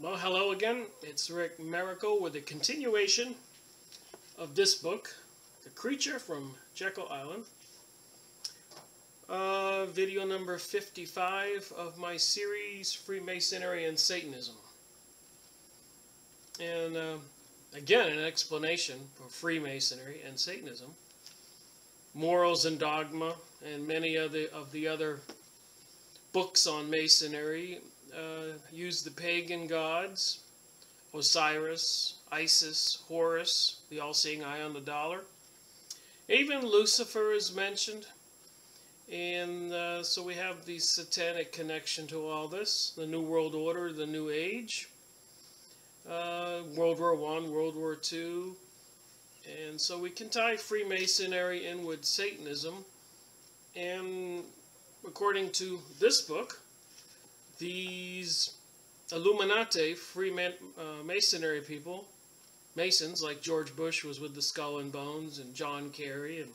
Well, hello again. It's Rick Miracle with a continuation of this book, The Creature from Jekyll Island. Video number 55 of my series, Freemasonry and Satanism. And again, an explanation for Freemasonry and Satanism. Morals and Dogma, and many of the other books on Masonry use the pagan gods, Osiris, Isis, Horus, the all-seeing eye on the dollar. Even Lucifer is mentioned, and so we have the satanic connection to all this, the New World Order, the New Age, World War I, World War II, and so we can tie Freemasonry in with Satanism, and according to this book, these Illuminati, Masonry people, Masons like George Bush was with the Skull and Bones, and John Kerry, and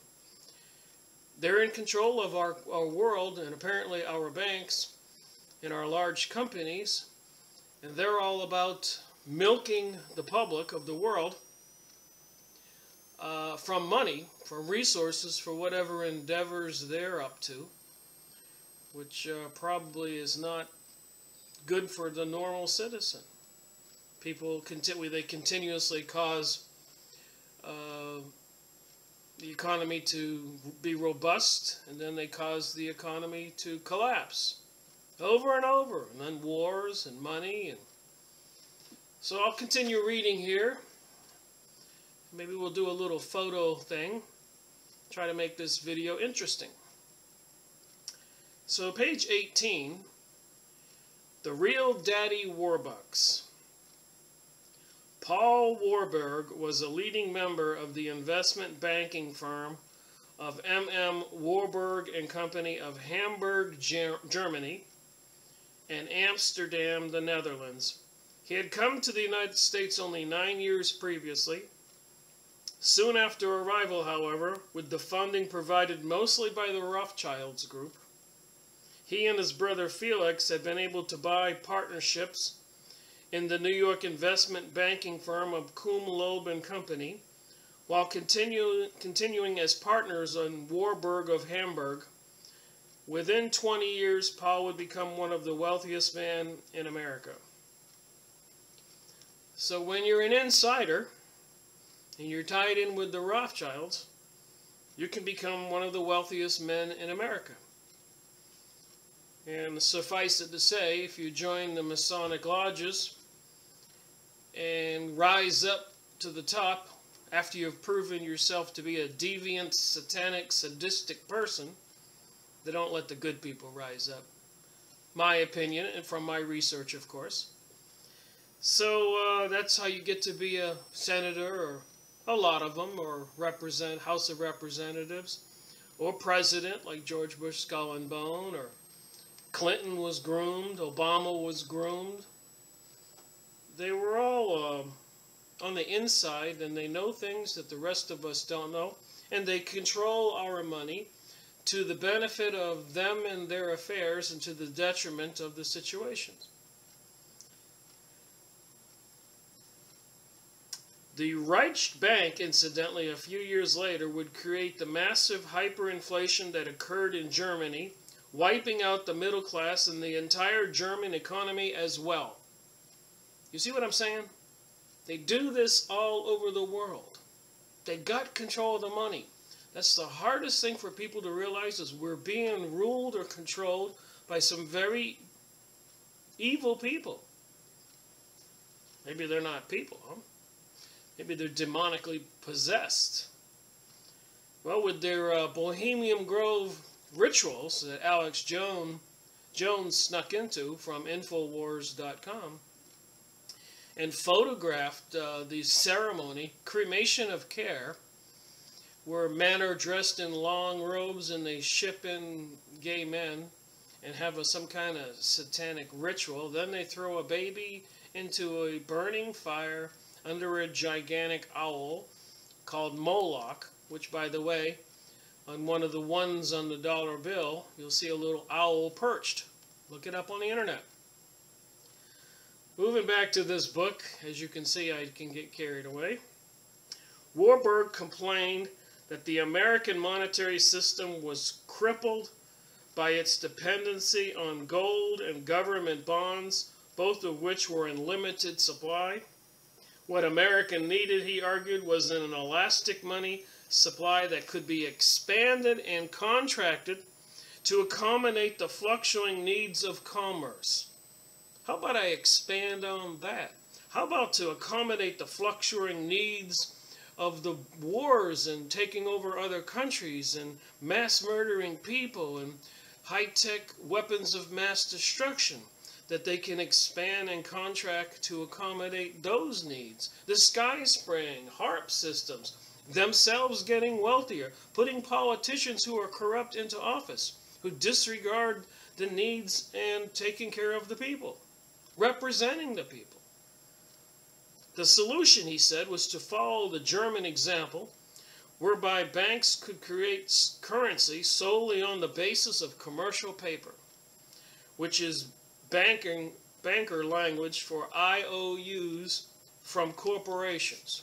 they're in control of our world and apparently our banks and our large companies, and they're all about milking the public of the world from money, from resources for whatever endeavors they're up to, which probably is not good for the normal citizen. People they continuously cause the economy to be robust, and then they cause the economy to collapse over and over, and then wars and money. And so I'll continue reading here. Maybe we'll do a little photo thing, try to make this video interesting. So page 18, The Real Daddy Warbucks. Paul Warburg was a leading member of the investment banking firm of M.M. Warburg and Company of Hamburg, Germany, and Amsterdam, the Netherlands. He had come to the United States only 9 years previously. Soon after arrival, however, with the funding provided mostly by the Rothschilds group, he and his brother Felix had been able to buy partnerships in the New York investment banking firm of Kuhn, Loeb and Company, while continuing as partners on Warburg of Hamburg. Within 20 years, Paul would become one of the wealthiest men in America. So when you're an insider, and you're tied in with the Rothschilds, you can become one of the wealthiest men in America. And suffice it to say, if you join the Masonic lodges and rise up to the top after you've proven yourself to be a deviant, satanic, sadistic person, they don't let the good people rise up. My opinion, and from my research, of course. So that's how you get to be a senator, or a lot of them, or represent House of Representatives, or president like George Bush, Skull and Bone, or Clinton was groomed, Obama was groomed. They were all on the inside, and they know things that the rest of us don't know, and they control our money to the benefit of them and their affairs and to the detriment of the situations. The Reichsbank, incidentally, a few years later, would create the massive hyperinflation that occurred in Germany, wiping out the middle class and the entire German economy as well. You see what I'm saying? They do this all over the world. They got control of the money. That's the hardest thing for people to realize, is we're being ruled or controlled by some very evil people. Maybe they're not people, huh? Maybe they're demonically possessed. Well, with their Bohemian Grove rituals that Alex Jones snuck into from Infowars.com and photographed the ceremony, Cremation of Care, where men are dressed in long robes and they ship in gay men and have some kind of satanic ritual. Then they throw a baby into a burning fire under a gigantic owl called Moloch, which, by the way, on one of the ones on the dollar bill, you'll see a little owl perched. Look it up on the internet. Moving back to this book, as you can see, I can get carried away. Warburg complained that the American monetary system was crippled by its dependency on gold and government bonds, both of which were in limited supply. What America needed, he argued, was an elastic money supply that could be expanded and contracted to accommodate the fluctuating needs of commerce. How about I expand on that? How about to accommodate the fluctuating needs of the wars and taking over other countries and mass murdering people and high-tech weapons of mass destruction, that they can expand and contract to accommodate those needs. The sky spraying, HARP systems, themselves getting wealthier, putting politicians who are corrupt into office, who disregard the needs and taking care of the people, representing the people. The solution, he said, was to follow the German example, whereby banks could create currency solely on the basis of commercial paper, which is banker language for IOUs from corporations.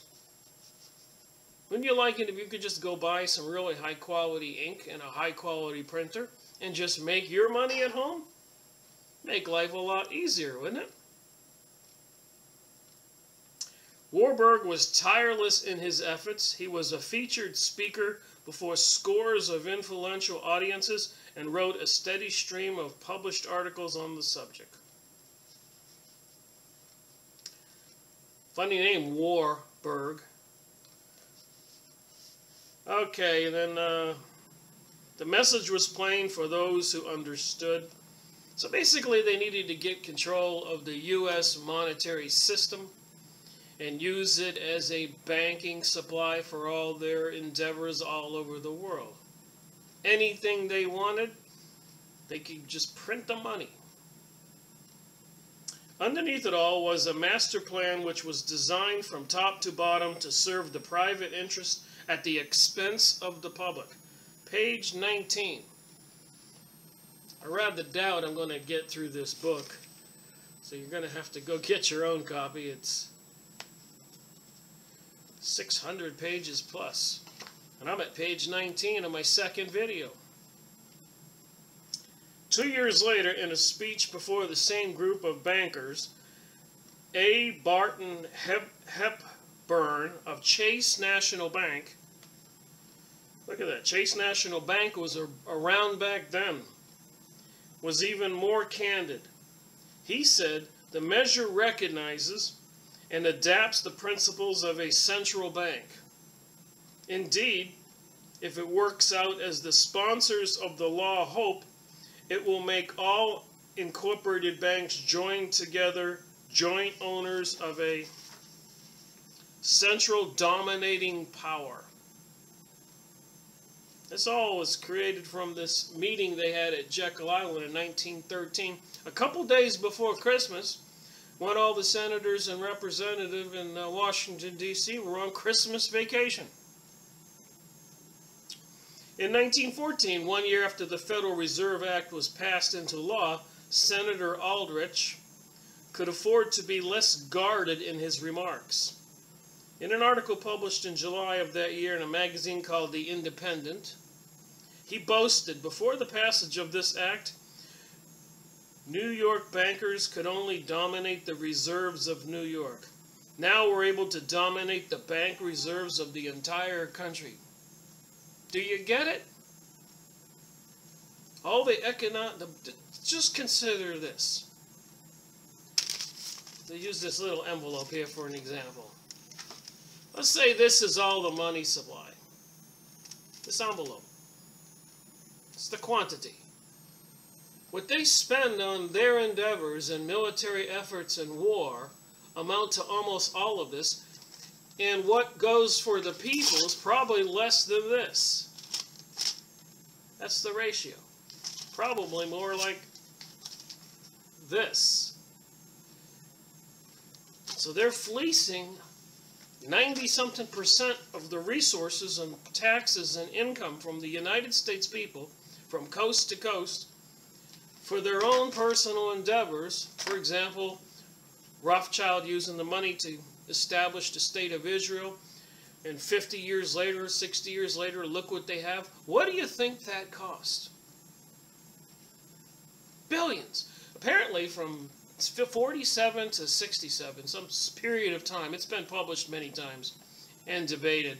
Wouldn't you like it if you could just go buy some really high quality ink and a high quality printer and just make your money at home? Make life a lot easier, wouldn't it? Warburg was tireless in his efforts. He was a featured speaker before scores of influential audiences and wrote a steady stream of published articles on the subject. Funny name, Warburg. Okay, then the message was plain for those who understood. So basically they needed to get control of the U.S. monetary system and use it as a banking supply for all their endeavors all over the world. Anything they wanted, they could just print the money. Underneath it all was a master plan which was designed from top to bottom to serve the private interest at the expense of the public. Page 19. I rather doubt I'm going to get through this book, so you're going to have to go get your own copy. It's 600 pages plus. And I'm at page 19 of my second video. 2 years later, in a speech before the same group of bankers, A. Barton Hepburn of Chase National Bank, look at that, Chase National Bank was around back then, was even more candid. He said, the measure recognizes and adapts the principles of a central bank. Indeed, if it works out as the sponsors of the law hope, it will make all incorporated banks join together, joint owners of a central dominating power. This all was created from this meeting they had at Jekyll Island in 1913, a couple days before Christmas, when all the senators and representatives in Washington, D.C. were on Christmas vacation. In 1914, 1 year after the Federal Reserve Act was passed into law, Senator Aldrich could afford to be less guarded in his remarks. In an article published in July of that year in a magazine called The Independent, he boasted, before the passage of this act, New York bankers could only dominate the reserves of New York. Now we're able to dominate the bank reserves of the entire country. Do you get it? All the just consider this. To use this little envelope here for an example. Let's say this is all the money supply. This envelope. It's the quantity. What they spend on their endeavors and military efforts and war amount to almost all of this. And what goes for the people is probably less than this. That's the ratio. Probably more like this. So they're fleecing 90-something% of the resources and taxes and income from the United States people from coast to coast for their own personal endeavors. For example, Rothschild using the money to establish the state of Israel. And 50 years later, 60 years later, look what they have. What do you think that cost? Billions. Apparently from 47 to 67, some period of time. It's been published many times and debated.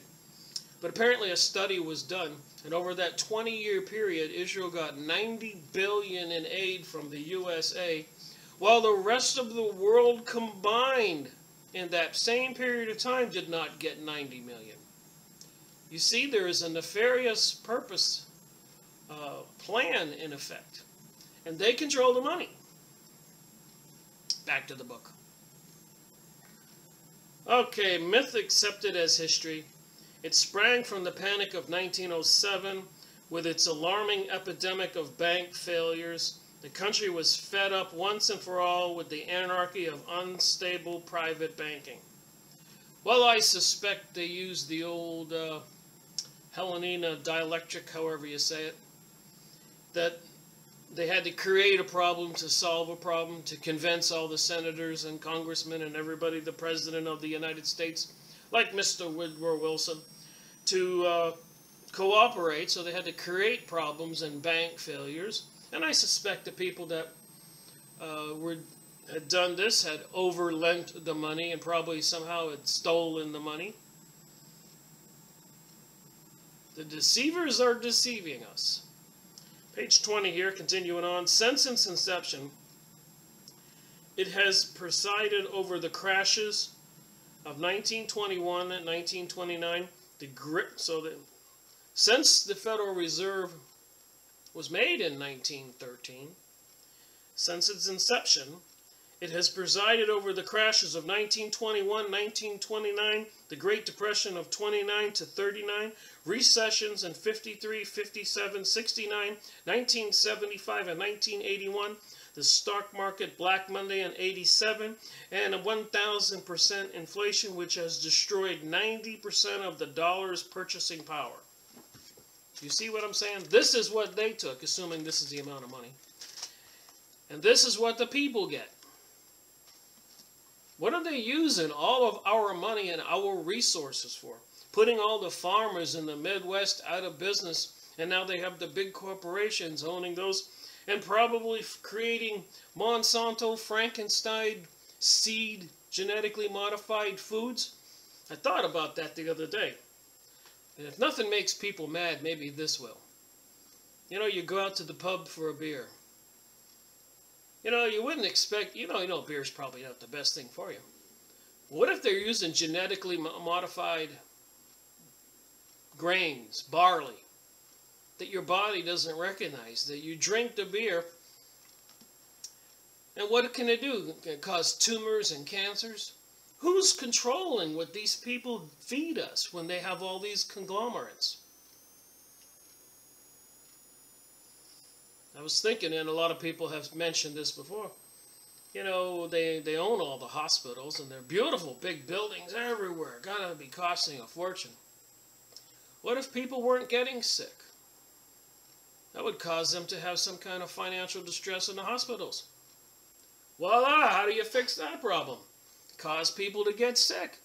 But apparently a study was done, and over that 20-year period, Israel got $90 billion in aid from the USA, while the rest of the world combined in that same period of time did not get $90 million. You see, there is a nefarious purpose plan in effect, and they control the money. Back to the book. Okay, myth accepted as history. It sprang from the panic of 1907 with its alarming epidemic of bank failures. The country was fed up once and for all with the anarchy of unstable private banking. Well, I suspect they used the old Hellenina dialectic, however you say it, that they had to create a problem to solve a problem, to convince all the senators and congressmen and everybody, the President of the United States, like Mr. Woodrow Wilson, to cooperate. So they had to create problems and bank failures. And I suspect the people that had done this had overlent the money and probably somehow had stolen the money. The deceivers are deceiving us. Page 20 here, continuing on. Since its inception, it has presided over the crashes of 1921 and 1929. Since the Federal Reserve was made in 1913, since its inception, it has presided over the crashes of 1921, 1929, the Great Depression of 29 to 39, recessions in 53, 57, 69, 1975 and 1981, the stock market Black Monday in 87, and a 1,000% inflation which has destroyed 90% of the dollar's purchasing power. You see what I'm saying? This is what they took, assuming this is the amount of money. And this is what the people get. What are they using all of our money and our resources for? Putting all the farmers in the Midwest out of business, and now they have the big corporations owning those, and probably creating Monsanto, Frankenstein, seed, genetically modified foods. I thought about that the other day. And if nothing makes people mad, maybe this will. You know, you go out to the pub for a beer. You know, you wouldn't expect, you know beer's probably not the best thing for you. What if they're using genetically modified grains, barley, that your body doesn't recognize, that you drink the beer, and what can it do? It can cause tumors and cancers? Who's controlling what these people feed us when they have all these conglomerates? I was thinking, and a lot of people have mentioned this before, you know, they own all the hospitals, and they're beautiful big buildings everywhere. Gotta be costing a fortune. What if people weren't getting sick? That would cause them to have some kind of financial distress in the hospitals. Voila! How do you fix that problem? Cause people to get sick.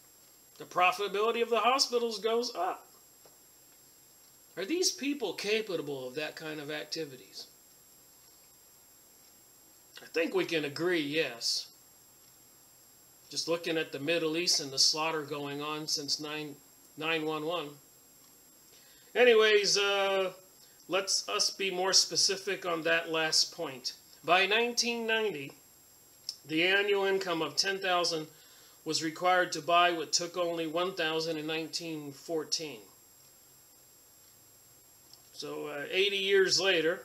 The profitability of the hospitals goes up. Are these people capable of that kind of activities? I think we can agree, yes. Just looking at the Middle East and the slaughter going on since 9/11. Anyways, let's us be more specific on that last point. By 1990, the annual income of $10,000 was required to buy what took only $1,000 in 1914. So 80 years later,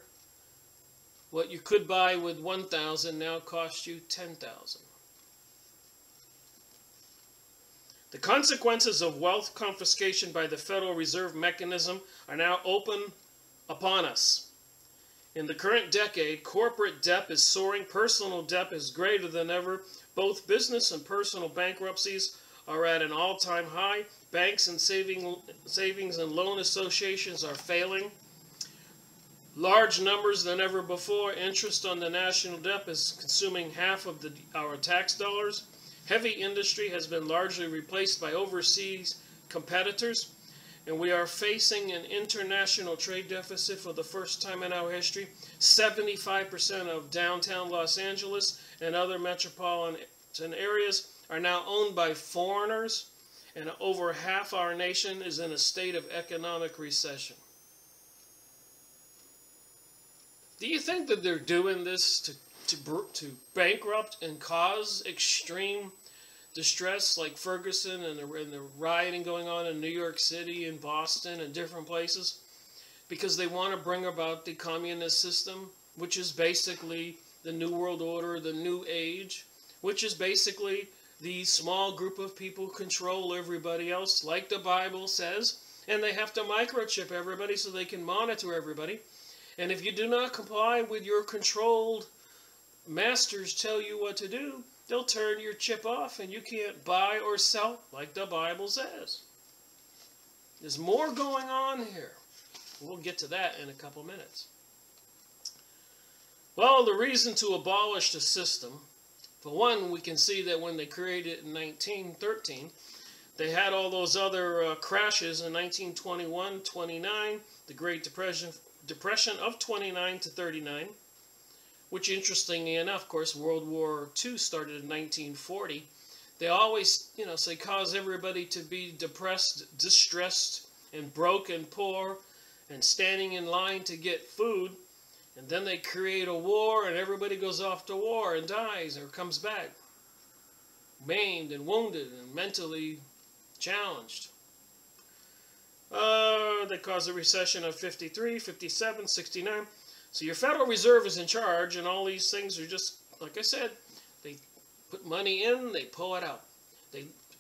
what you could buy with $1,000 now costs you $10,000. The consequences of wealth confiscation by the Federal Reserve mechanism are now open upon us. In the current decade, corporate debt is soaring, personal debt is greater than ever. Both business and personal bankruptcies are at an all-time high. Banks and savings and loan associations are failing. Large numbers than ever before. Interest on the national debt is consuming half of our tax dollars. Heavy industry has been largely replaced by overseas competitors, and we are facing an international trade deficit for the first time in our history. 75% of downtown Los Angeles and other metropolitan areas are now owned by foreigners, and over half our nation is in a state of economic recession. Do you think that they're doing this to bankrupt and cause extreme distress like Ferguson and the rioting going on in New York City and Boston and different places? Because they want to bring about the communist system, which is basically the New World Order, the New Age, which is basically the small group of people control everybody else, like the Bible says, and they have to microchip everybody so they can monitor everybody. And if you do not comply with your controlled masters tell you what to do, they'll turn your chip off and you can't buy or sell like the Bible says. There's more going on here. We'll get to that in a couple minutes. Well, the reason to abolish the system, for one, we can see that when they created it in 1913, they had all those other crashes in 1921, 29, the Great Depression of 29 to 39, which, interestingly enough, of course, World War II started in 1940. They always, say cause everybody to be depressed, distressed, and broke and poor, and standing in line to get food. And then they create a war, and everybody goes off to war and dies or comes back, maimed and wounded and mentally challenged. They caused a recession of 53, 57, 69. So your Federal Reserve is in charge, and all these things are just, like I said, they put money in, they pull it out.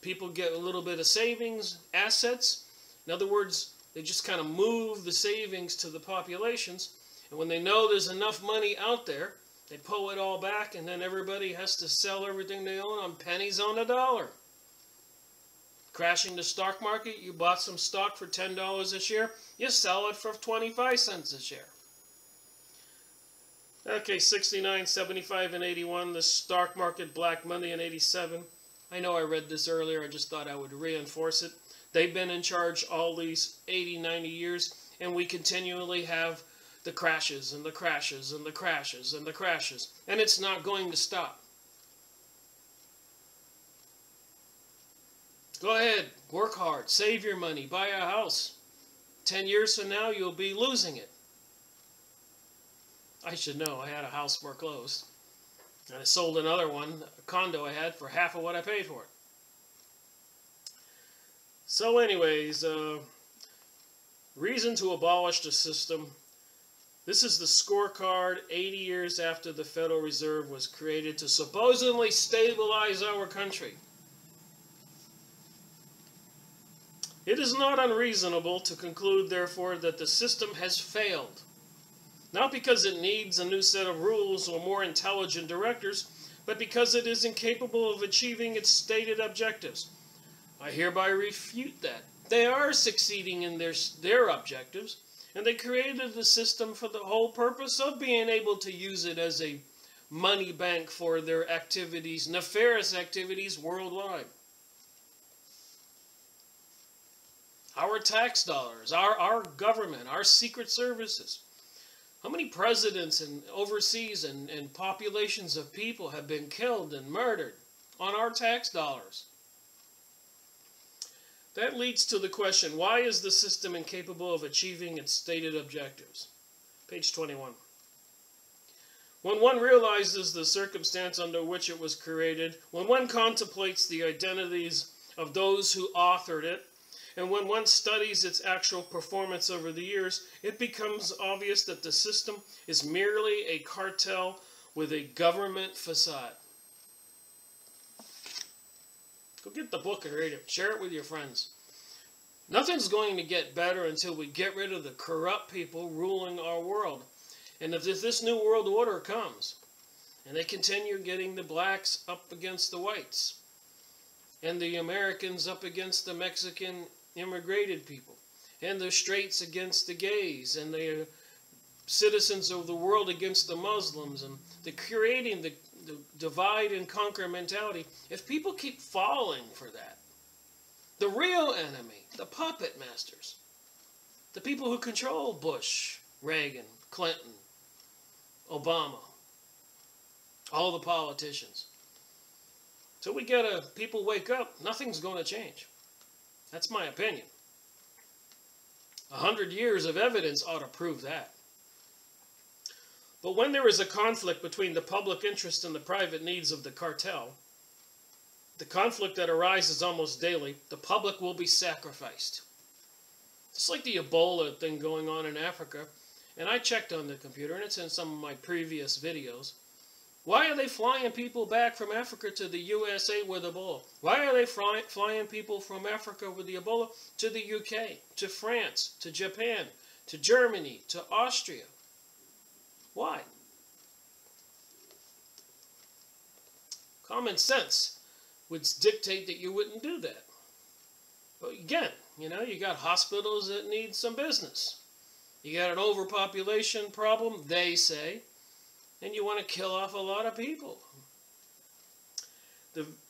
People get a little bit of savings, assets. In other words, they just kind of move the savings to the populations. And when they know there's enough money out there, they pull it all back, and then everybody has to sell everything they own on pennies on a dollar. Crashing the stock market, you bought some stock for $10 a share, you sell it for 25 cents a share. Okay, 69, 75, and 81, the stock market Black Monday in 87. I know I read this earlier, I just thought I would reinforce it. They've been in charge all these 80, 90 years, and we continually have the crashes and the crashes and the crashes and the crashes, and it's not going to stop. Go ahead, work hard, save your money, buy a house. 10 years from now, you'll be losing it. I should know, I had a house foreclosed. And I sold another one, a condo I had, for half of what I paid for it. So anyways, reason to abolish the system. This is the scorecard 80 years after the Federal Reserve was created to supposedly stabilize our country. It is not unreasonable to conclude, therefore, that the system has failed. Not because it needs a new set of rules or more intelligent directors, but because it is incapable of achieving its stated objectives. I hereby refute that. They are succeeding in their objectives, and they created the system for the whole purpose of being able to use it as a money bank for their activities, nefarious activities worldwide. Our tax dollars, our government, our secret services. How many presidents and overseas and populations of people have been killed and murdered on our tax dollars? That leads to the question, why is the system incapable of achieving its stated objectives? Page 21. When one realizes the circumstance under which it was created, when one contemplates the identities of those who authored it, and when one studies its actual performance over the years, it becomes obvious that the system is merely a cartel with a government facade. Go get the book and read it. Share it with your friends. Nothing's going to get better until we get rid of the corrupt people ruling our world. And if this new world order comes, and they continue getting the blacks up against the whites, and the Americans up against the Mexican immigrated people, and the straights against the gays, and the citizens of the world against the Muslims, and creating the divide and conquer mentality, if people keep falling for that, the real enemy, the puppet masters, the people who control Bush, Reagan, Clinton, Obama, all the politicians. Till we get people wake up, nothing's going to change. That's my opinion. 100 years of evidence ought to prove that. But when there is a conflict between the public interest and the private needs of the cartel, the conflict that arises almost daily, the public will be sacrificed. Just like the Ebola thing going on in Africa, and I checked on the computer, and it's in some of my previous videos. Why are they flying people back from Africa to the USA with Ebola? Why are they flying people from Africa with the Ebola to the UK, to France, to Japan, to Germany, to Austria? Why? Common sense would dictate that you wouldn't do that. But again, you know, you got hospitals that need some business. You got an overpopulation problem, they say, and you want to kill off a lot of people.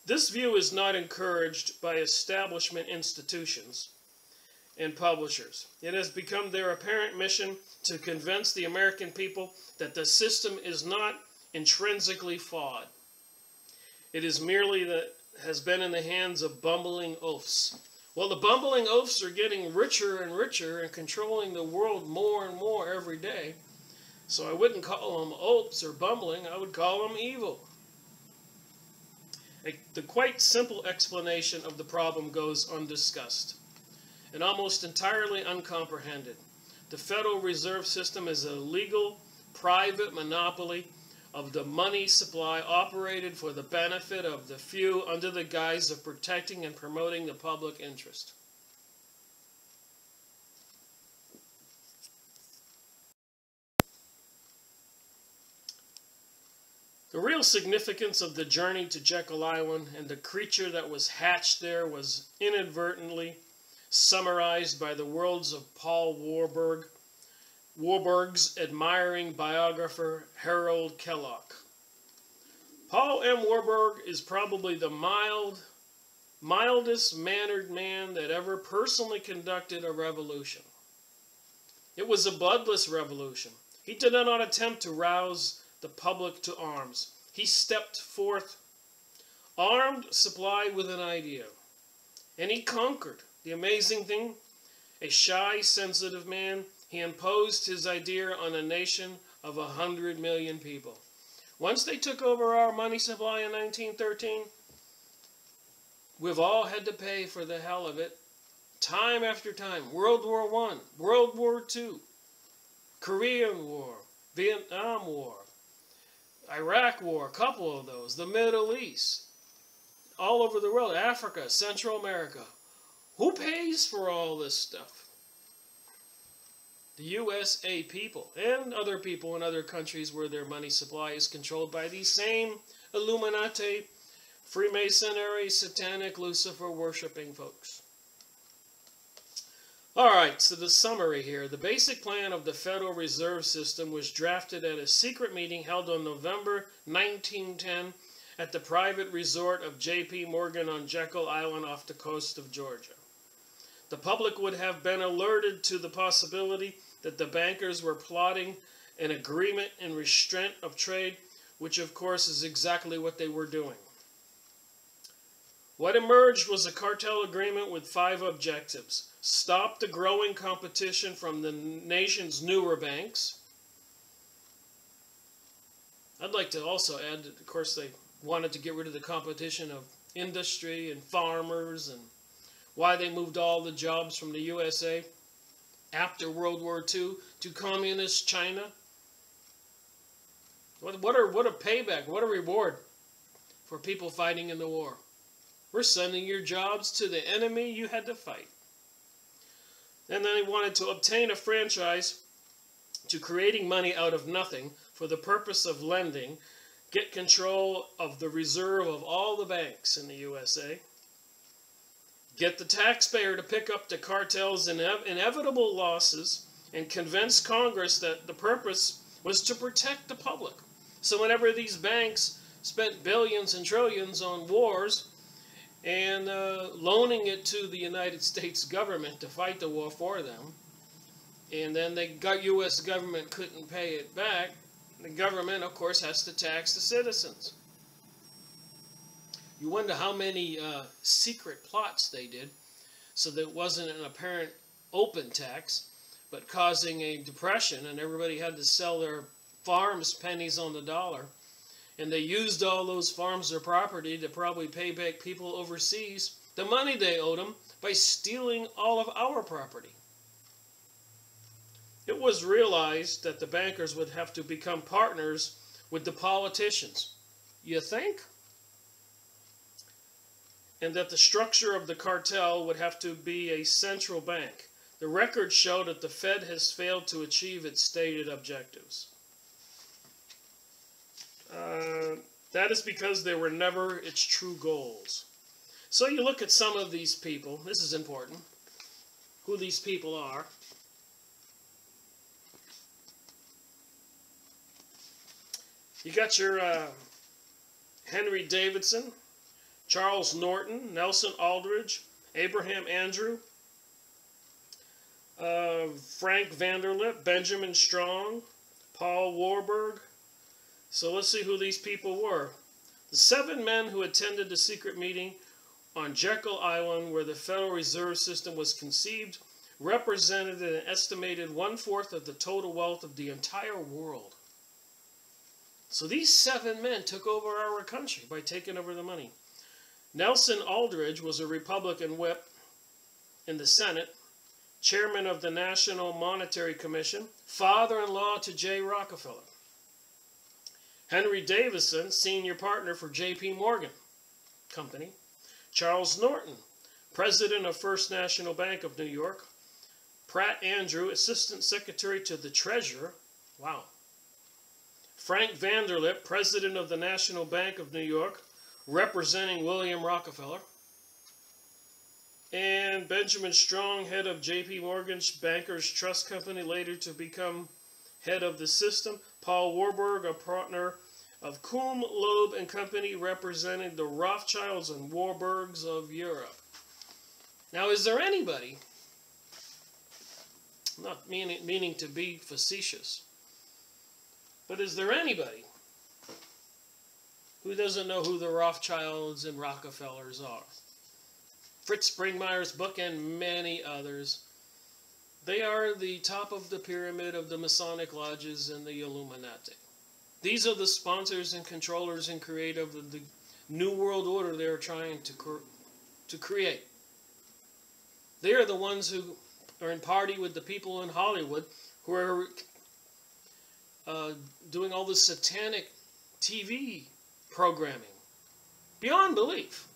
This view is not encouraged by establishment institutions and publishers. It has become their apparent mission to convince the American people that the system is not intrinsically flawed. It is merely that has been in the hands of bumbling oafs. Well, the bumbling oafs are getting richer and richer and controlling the world more and more every day. So I wouldn't call them oafs or bumbling, I would call them evil. The quite simple explanation of the problem goes undiscussed and almost entirely uncomprehended. The Federal Reserve System is a legal, private monopoly of the money supply operated for the benefit of the few under the guise of protecting and promoting the public interest. The real significance of the journey to Jekyll Island and the creature that was hatched there was inadvertently summarized by the words of Paul Warburg's admiring biographer Harold Kellogg. Paul M. Warburg is probably the mildest mannered man that ever personally conducted a revolution. It was a bloodless revolution. He did not attempt to rouse the public to arms. He stepped forth, armed, supplied with an idea. And he conquered. The amazing thing, a shy, sensitive man, he imposed his idea on a nation of 100 million people. Once they took over our money supply in 1913, we've all had to pay for the hell of it, time after time. World War I, World War II, Korean War, Vietnam War, Iraq War, a couple of those, the Middle East, all over the world, Africa, Central America. Who pays for all this stuff? The USA people and other people in other countries where their money supply is controlled by these same Illuminati, Freemasonry, Satanic, Lucifer worshipping folks. Alright, so the summary here. The basic plan of the Federal Reserve System was drafted at a secret meeting held on November 1910 at the private resort of J.P. Morgan on Jekyll Island off the coast of Georgia. The public would have been alerted to the possibility that the bankers were plotting an agreement in restraint of trade, which of course is exactly what they were doing. What emerged was a cartel agreement with 5 objectives. Stop the growing competition from the nation's newer banks. I'd like to also add that, of course, they wanted to get rid of the competition of industry and farmers, and why they moved all the jobs from the USA after World War II to communist China. What a payback, what a reward for people fighting in the war. We're sending your jobs to the enemy you had to fight. And then they wanted to obtain a franchise to creating money out of nothing for the purpose of lending, get control of the reserve of all the banks in the USA, get the taxpayer to pick up the cartel's inevitable losses, and convince Congress that the purpose was to protect the public. So whenever these banks spent billions and trillions on wars and loaning it to the United States government to fight the war for them. And then the U.S. government couldn't pay it back. The government, of course, has to tax the citizens. You wonder how many secret plots they did so that it wasn't an apparent open tax, but causing a depression, and everybody had to sell their farms pennies on the dollar. And they used all those farms or property to probably pay back people overseas the money they owed them by stealing all of our property. It was realized that the bankers would have to become partners with the politicians. You think? And that the structure of the cartel would have to be a central bank. The records show that the Fed has failed to achieve its stated objectives. That is because they were never its true goals. So you look at some of these people. This is important. Who these people are. You got your Henry Davidson, Charles Norton, Nelson Aldrich, Abraham Andrew, Frank Vanderlip, Benjamin Strong, Paul Warburg. So let's see who these people were. The 7 men who attended the secret meeting on Jekyll Island where the Federal Reserve System was conceived represented an estimated 1/4 of the total wealth of the entire world. So these 7 men took over our country by taking over the money. Nelson Aldrich was a Republican whip in the Senate, chairman of the National Monetary Commission, father-in-law to J. Rockefeller. Henry Davidson, senior partner for J.P. Morgan Company. Charles Norton, president of First National Bank of New York. Pratt Andrew, assistant secretary to the treasurer. Wow. Frank Vanderlip, president of the National Bank of New York, representing William Rockefeller. And Benjamin Strong, head of J.P. Morgan's Bankers Trust Company, later to become head of the system. Paul Warburg, a partner of Coombe, Loeb and Company, representing the Rothschilds and Warburgs of Europe. Now, is there anybody, not meaning to be facetious, but is there anybody who doesn't know who the Rothschilds and Rockefellers are? Fritz Springmeier's book and many others. They are the top of the pyramid of the Masonic lodges and the Illuminati. These are the sponsors and controllers and creators of the New World Order they are trying to create. They are the ones who are in party with the people in Hollywood who are doing all this satanic TV programming. Beyond belief.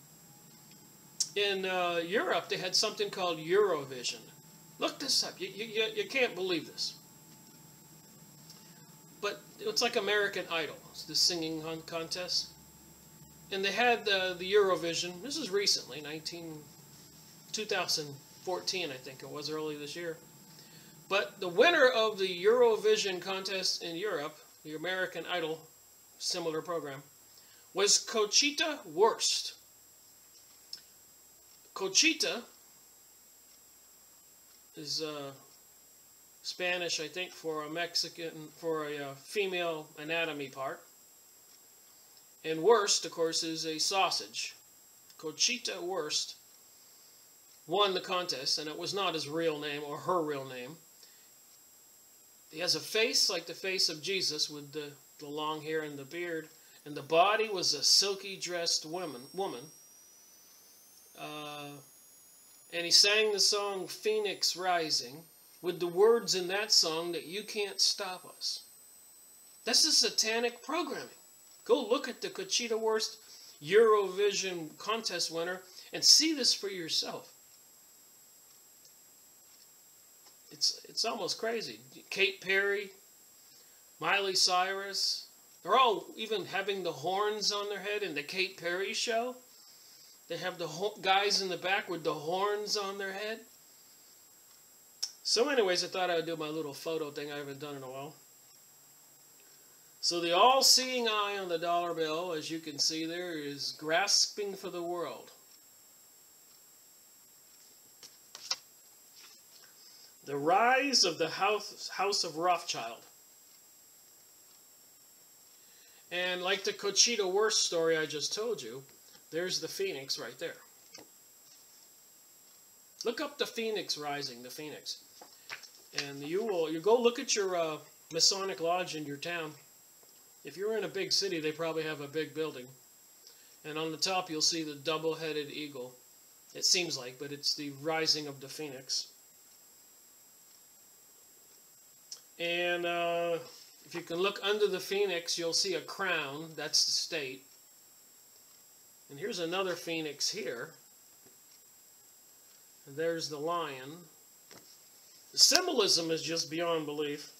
In Europe, they had something called Eurovision. Look this up. You can't believe this. But it's like American Idol. It's the singing contest. And they had the Eurovision. This is recently, 2014, I think it was, early this year. But the winner of the Eurovision contest in Europe, the American Idol, similar program, was Conchita Wurst. Conchita is Spanish, I think, for a female anatomy part. And Wurst, of course, is a sausage. Conchita Wurst won the contest, and it was not his real name or her real name. He has a face like the face of Jesus with the long hair and the beard, and the body was a silky dressed woman. And he sang the song Phoenix Rising with the words in that song that you can't stop us. That's a satanic programming. Go look at the Conchita Wurst Eurovision contest winner and see this for yourself. It's almost crazy. Kate Perry, Miley Cyrus, they're all even having the horns on their head in the Kate Perry show. They have the guys in the back with the horns on their head. So anyways, I thought I would do my little photo thing I haven't done in a while. So the all-seeing eye on the dollar bill, as you can see there, is grasping for the world. The rise of the House of Rothschild. And like the Conchita Wurst story I just told you, there's the phoenix right there. Look up the phoenix rising, the phoenix. And you go look at your Masonic lodge in your town. If you're in a big city, they probably have a big building. And on the top, you'll see the double-headed eagle. It seems like, but it's the rising of the phoenix. And if you can look under the phoenix, you'll see a crown. That's the state. And here's another phoenix here. And there's the lion. The symbolism is just beyond belief.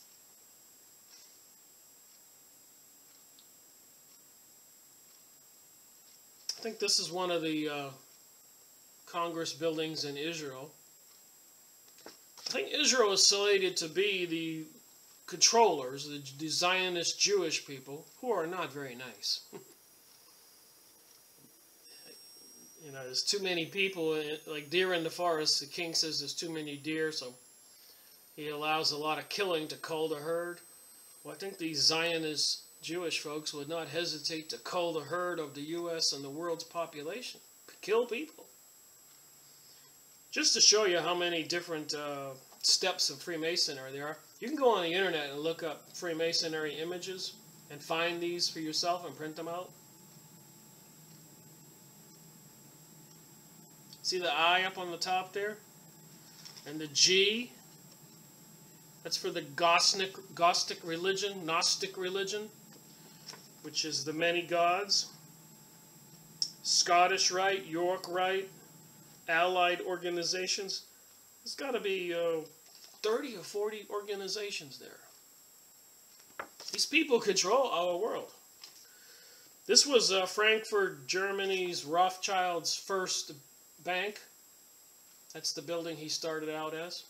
I think this is one of the Congress buildings in Israel. I think Israel is slated to be the controllers, the Zionist Jewish people, who are not very nice. You know, there's too many people, like deer in the forest. The king says there's too many deer, so he allows a lot of killing to cull the herd. Well, I think these Zionist Jewish folks would not hesitate to cull the herd of the U.S. and the world's population. Kill people. Just to show you how many different steps of Freemasonry there are, you can go on the internet and look up Freemasonry images and find these for yourself and print them out. See the I up on the top there? And the G, that's for the Gnostic religion, Gnostic religion, which is the many gods. Scottish Rite, York Rite, allied organizations. There's got to be 30 or 40 organizations there. These people control our world. This was Frankfurt, Germany's Rothschild's first bank. That's the building he started out as.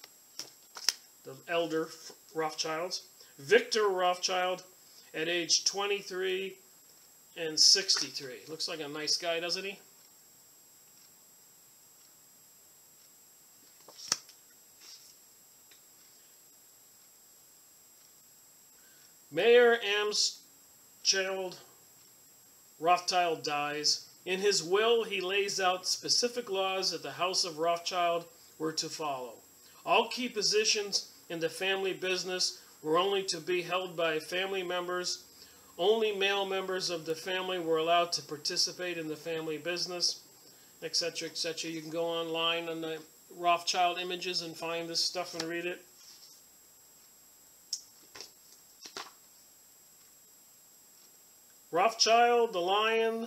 The elder Rothschilds. Victor Rothschild at age 23 and 63. Looks like a nice guy, doesn't he? Mayer Amschel Rothschild dies. In his will, he lays out specific laws that the House of Rothschild were to follow. All key positions in the family business were only to be held by family members. Only male members of the family were allowed to participate in the family business, etc., etc. You can go online on the Rothschild images and find this stuff and read it. Rothschild, the lion,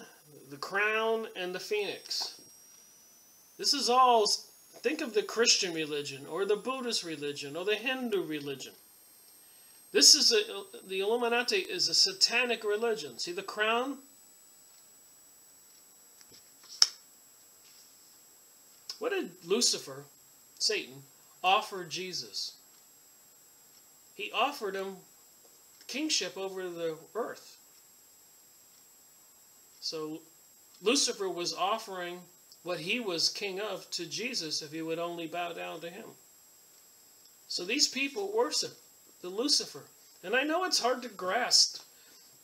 the crown, and the phoenix. This is all, think of the Christian religion, or the Buddhist religion, or the Hindu religion. This is the Illuminati is a satanic religion. See the crown? What did Lucifer, Satan, offer Jesus? He offered him kingship over the earth. So Lucifer was offering what he was king of to Jesus if he would only bow down to him. So these people worship the Lucifer. And I know it's hard to grasp,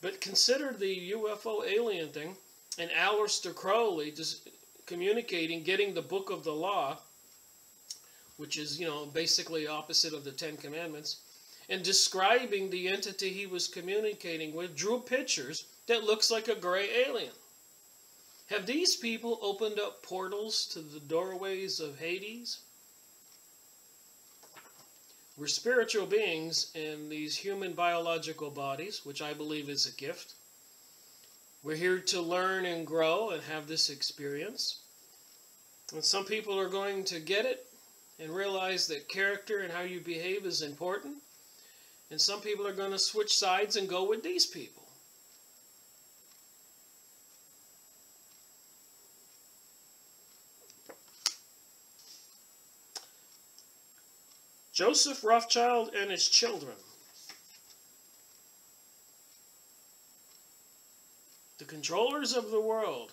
but consider the UFO alien thing and Aleister Crowley just communicating, getting the book of the law, which is, you know, basically opposite of the Ten Commandments, and describing the entity he was communicating with, drew pictures that looks like a gray alien. Have these people opened up portals to the doorways of Hades? We're spiritual beings in these human biological bodies, which I believe is a gift. We're here to learn and grow and have this experience. And some people are going to get it and realize that character and how you behave is important. And some people are going to switch sides and go with these people. Joseph Rothschild and his children. The controllers of the world.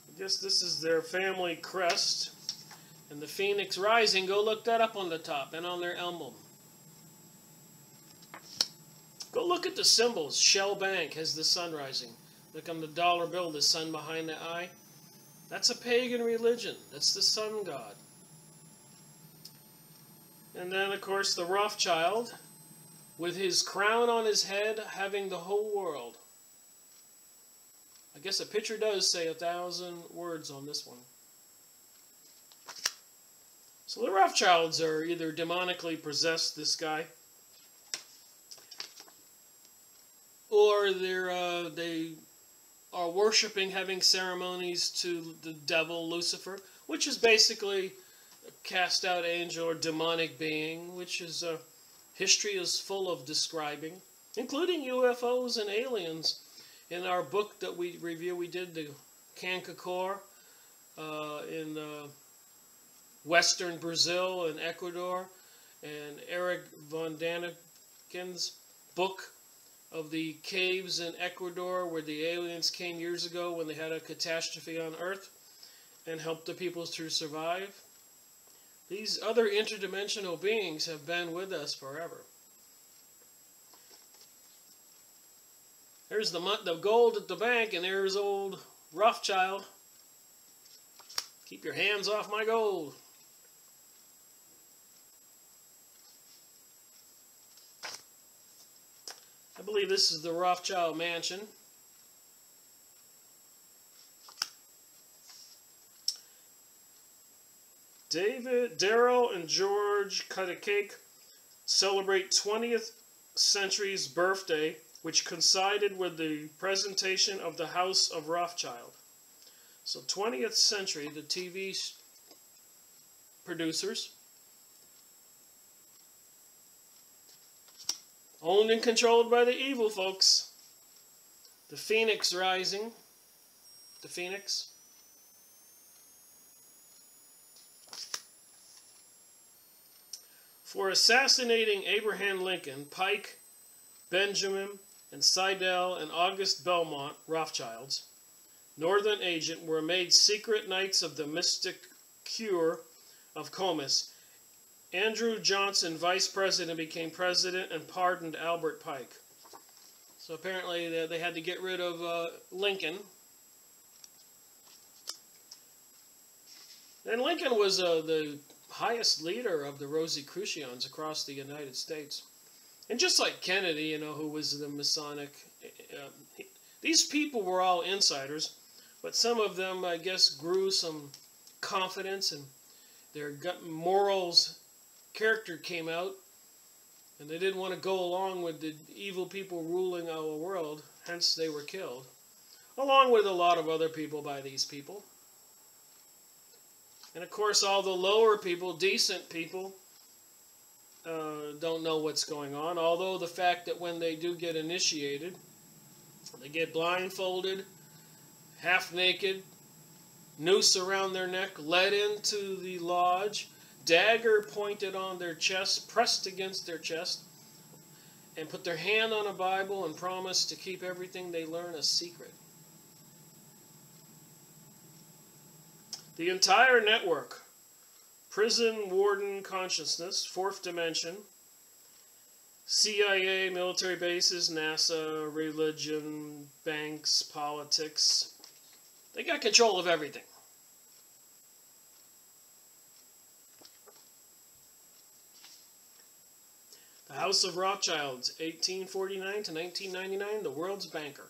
I guess this is their family crest. And the phoenix rising, go look that up on the top and on their emblem. Go look at the symbols. Shell Bank has the sun rising. Look on the dollar bill, the sun behind the eye. That's a pagan religion. That's the sun god. And then, of course, the Rothschild, with his crown on his head, having the whole world. I guess a picture does say 1,000 words on this one. So the Rothschilds are either demonically possessed, this guy, or they are worshiping, having ceremonies to the devil, Lucifer, which is basically a cast out angel or demonic being, which is history is full of describing, including UFOs and aliens. In our book that we review, we did the Cancacor in Western Brazil and Ecuador, and Eric von Daniken's book of the caves in Ecuador where the aliens came years ago when they had a catastrophe on Earth and helped the people to survive. These other interdimensional beings have been with us forever. There's the gold at the bank, and there's old Rothschild. Keep your hands off my gold. I believe this is the Rothschild mansion. David, Daryl, and George cut a cake, celebrate 20th century's birthday, which coincided with the presentation of the House of Rothschild. So 20th century, the TV producers, owned and controlled by the evil folks. The phoenix rising. The phoenix. For assassinating Abraham Lincoln, Pike, Benjamin, and Seidel and August Belmont, Rothschilds, Northern agent, were made secret knights of the mystic cure of Comus. Andrew Johnson, vice president, became president and pardoned Albert Pike. So apparently they had to get rid of Lincoln. And Lincoln was the highest leader of the Rosicrucians across the United States. And just like Kennedy, you know, who was the Masonic, these people were all insiders, but some of them, I guess, grew some confidence and their morals, character came out, and they didn't want to go along with the evil people ruling our world, hence they were killed, along with a lot of other people by these people. And of course, all the lower people, decent people, don't know what's going on, although the fact that when they do get initiated, they get blindfolded, half naked, noose around their neck, led into the lodge, dagger pointed on their chest, pressed against their chest, and put their hand on a Bible and promise to keep everything they learn a secret. The entire network, prison warden consciousness, fourth dimension, CIA, military bases, NASA, religion, banks, politics, they got control of everything. The House of Rothschilds, 1849 to 1999, the world's banker.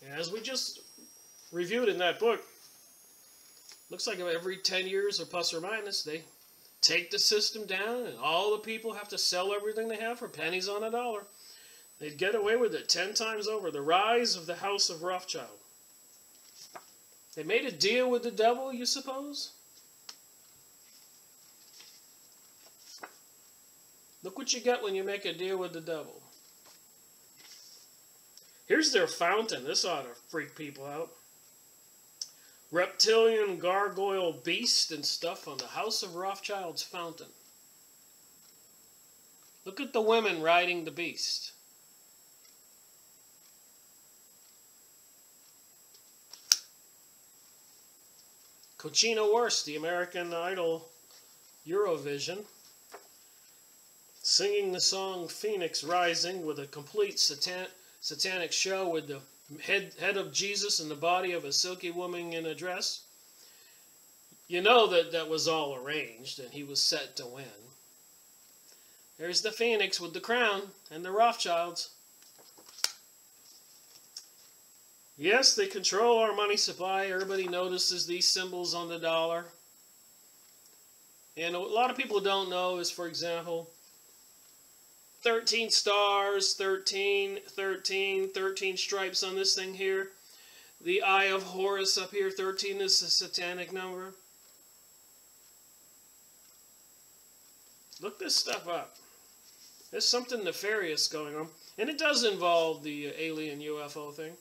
And as we just reviewed in that book, looks like every 10 years or plus or minus, they take the system down and all the people have to sell everything they have for pennies on a dollar. They'd get away with it 10 times over. The rise of the House of Rothschild. They made a deal with the devil, you suppose? Look what you get when you make a deal with the devil. Here's their fountain. This ought to freak people out. Reptilian gargoyle beast and stuff on the House of Rothschild's fountain. Look at the women riding the beast. Cochina Wurst, the American Idol Eurovision, singing the song Phoenix Rising with a complete satanic show with the head of Jesus and the body of a silky woman in a dress. You know that was all arranged and he was set to win. There's the Phoenix with the crown and the Rothschilds. Yes, they control our money supply. Everybody notices these symbols on the dollar. And a lot of people don't know is, for example, 13 stars, 13 stripes on this thing here. The Eye of Horus up here, 13 is a satanic number. Look this stuff up. There's something nefarious going on. And it does involve the alien UFO thing.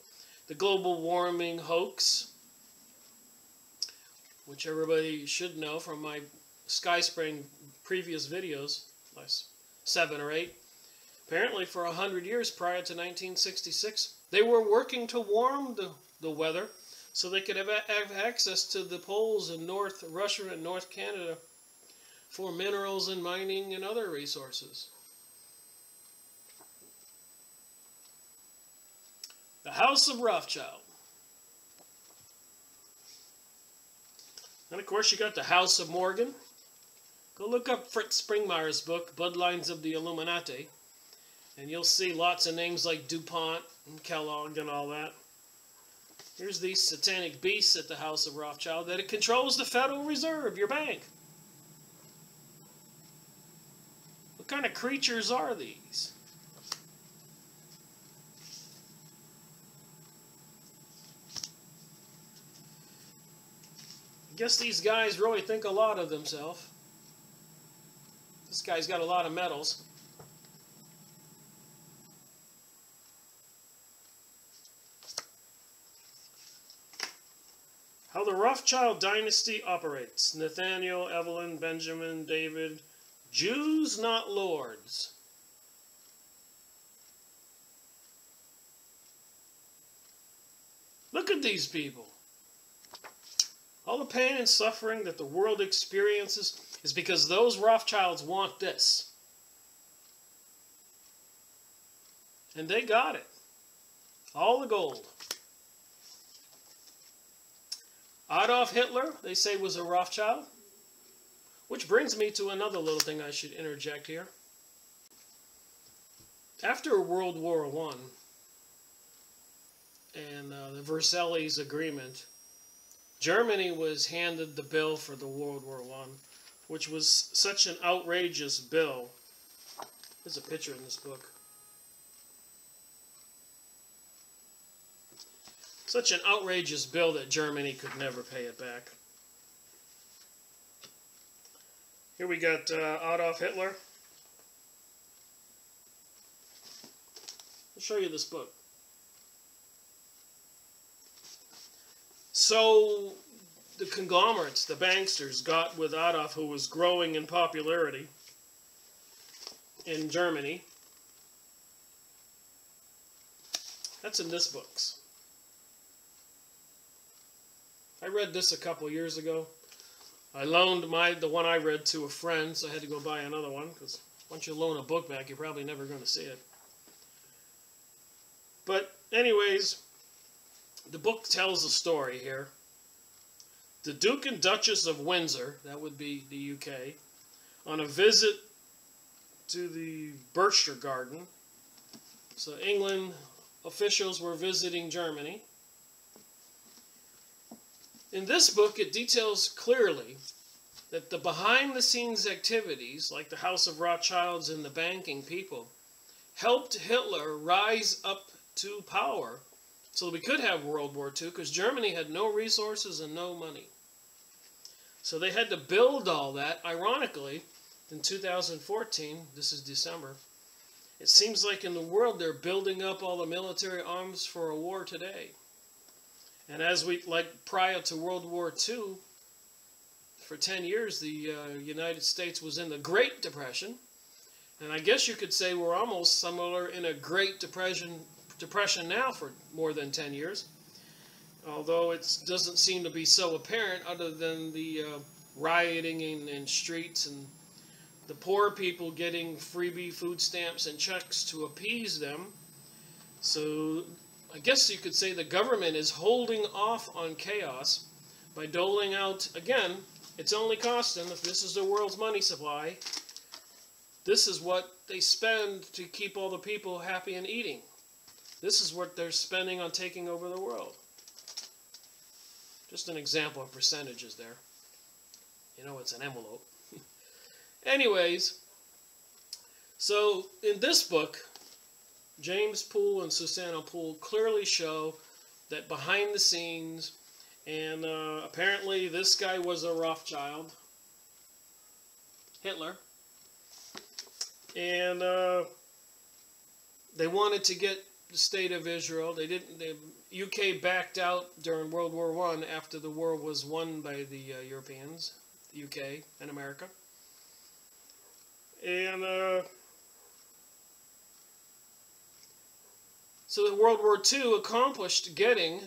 The global warming hoax, which everybody should know from my Skyspring previous videos, last 7 or 8. Apparently for 100 years prior to 1966, they were working to warm the weather so they could have access to the poles in North Russia and North Canada for minerals and mining and other resources. The House of Rothschild. And of course you got the House of Morgan. Go look up Fritz Springmeier's book, Bloodlines of the Illuminati, and you'll see lots of names like DuPont and Kellogg and all that. Here's these satanic beasts at the House of Rothschild, that it controls the Federal Reserve, your bank. What kind of creatures are these? I guess these guys really think a lot of themselves. This guy's got a lot of medals. How the Rothschild dynasty operates. Nathaniel, Evelyn, Benjamin, David. Jews, not lords. Look at these people. All the pain and suffering that the world experiences is because those Rothschilds want this. And they got it. All the gold. Adolf Hitler, they say, was a Rothschild. Which brings me to another little thing I should interject here. After World War I and the Versailles Agreement, Germany was handed the bill for the World War I, which was such an outrageous bill. There's a picture in this book. Such an outrageous bill that Germany could never pay it back. Here we got Adolf Hitler. I'll show you this book. So the conglomerates, the banksters, got with Adolf, who was growing in popularity in Germany. That's in this books. I read this a couple years ago. I loaned the one I read to a friend, so I had to go buy another one, because once you loan a book back, you're probably never going to see it. But anyways, the book tells a story here. The Duke and Duchess of Windsor, that would be the UK, on a visit to the Berkshire Garden. So England officials were visiting Germany. In this book, it details clearly that the behind-the-scenes activities, like the House of Rothschilds and the banking people, helped Hitler rise up to power so we could have World War II, because Germany had no resources and no money. So they had to build all that. Ironically, in 2014, this is December, it seems like in the world they're building up all the military arms for a war today. And as like prior to World War II, for 10 years, the United States was in the Great Depression. And I guess you could say we're almost similar in a Great Depression now for more than 10 years. although it doesn't seem to be so apparent other than the rioting in streets and the poor people getting freebie food stamps and checks to appease them. So I guess you could say the government is holding off on chaos by doling out, again, it's only costing, if this is the world's money supply, this is what they spend to keep all the people happy and eating. This is what they're spending on taking over the world. Just an example of percentages there. You know, it's an envelope. Anyways, so in this book, James Poole and Susanna Poole clearly show that behind the scenes, and apparently this guy was a Rothschild, Hitler, and they wanted to get the state of Israel. They didn't. The UK backed out during World War I after the war was won by the Europeans, the UK and America. And so World War II accomplished getting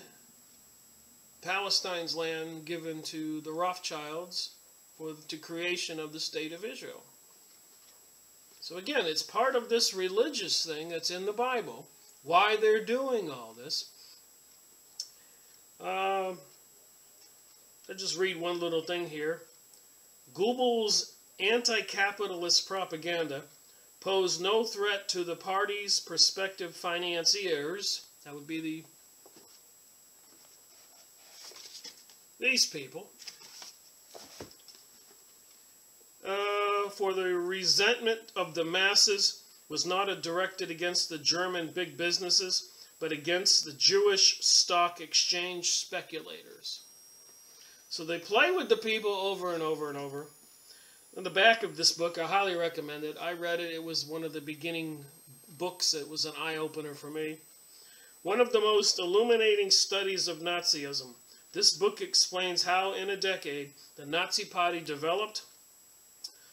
Palestine's land given to the Rothschilds for the creation of the state of Israel. So again, it's part of this religious thing that's in the Bible, why they're doing all this. I'll just read one little thing here. Goebbels' anti-capitalist propaganda posed no threat to the party's prospective financiers. That would be these people. For the resentment of the masses was not directed against the German big businesses, but against the Jewish stock exchange speculators. So they play with the people over and over and over. In the back of this book, I highly recommend it. I read it. It was one of the beginning books. It was an eye-opener for me. One of the most illuminating studies of Nazism. This book explains how, in a decade, the Nazi Party developed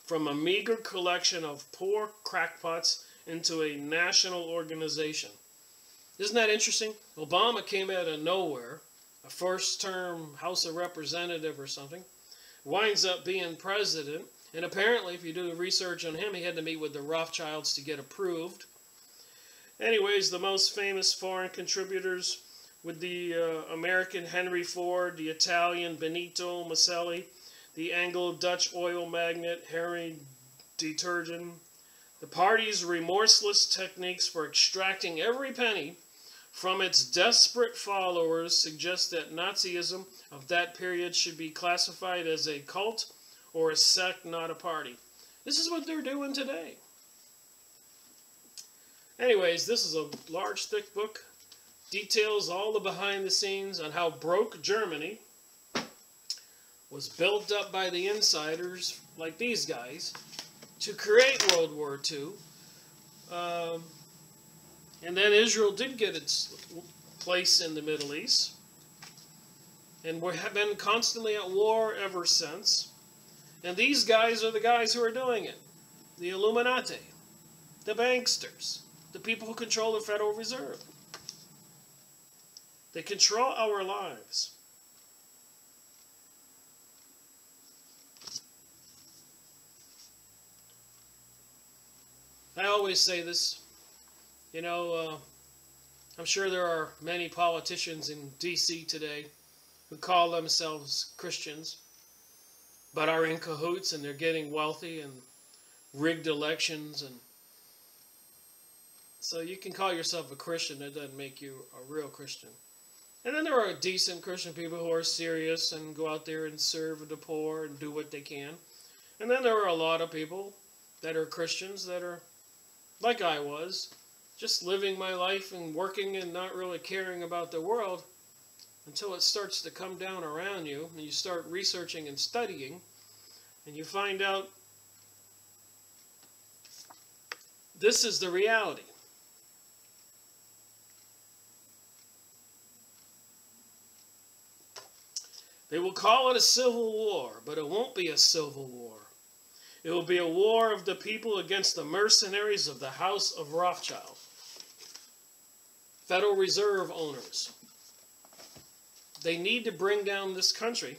from a meager collection of poor crackpots into a national organization. Isn't that interesting? Obama came out of nowhere, a first-term House of Representative or something, winds up being president, and apparently, if you do research on him, he had to meet with the Rothschilds to get approved. Anyways, the most famous foreign contributors with the American Henry Ford, the Italian Benito Mussolini, the Anglo-Dutch oil magnate Harry Detergent. The party's remorseless techniques for extracting every penny from its desperate followers suggest that Nazism of that period should be classified as a cult or a sect, not a party. This is what they're doing today. Anyways, this is a large, thick book. Details all the behind the scenes on how broke Germany was built up by the insiders, like these guys, to create World War II. And then Israel did get its place in the Middle East. And we have been constantly at war ever since. And these guys are the guys who are doing it. The Illuminati, the banksters, the people who control the Federal Reserve. They control our lives. I always say this, you know, I'm sure there are many politicians in D.C. today who call themselves Christians, but are in cahoots and they're getting wealthy and rigged elections. And so you can call yourself a Christian, that doesn't make you a real Christian. And then there are decent Christian people who are serious and go out there and serve the poor and do what they can. And then there are a lot of people that are Christians that are like I was, just living my life and working and not really caring about the world until it starts to come down around you and you start researching and studying and you find out this is the reality. They will call it a civil war, but it won't be a civil war. It will be a war of the people against the mercenaries of the House of Rothschild. Federal Reserve owners. they need to bring down this country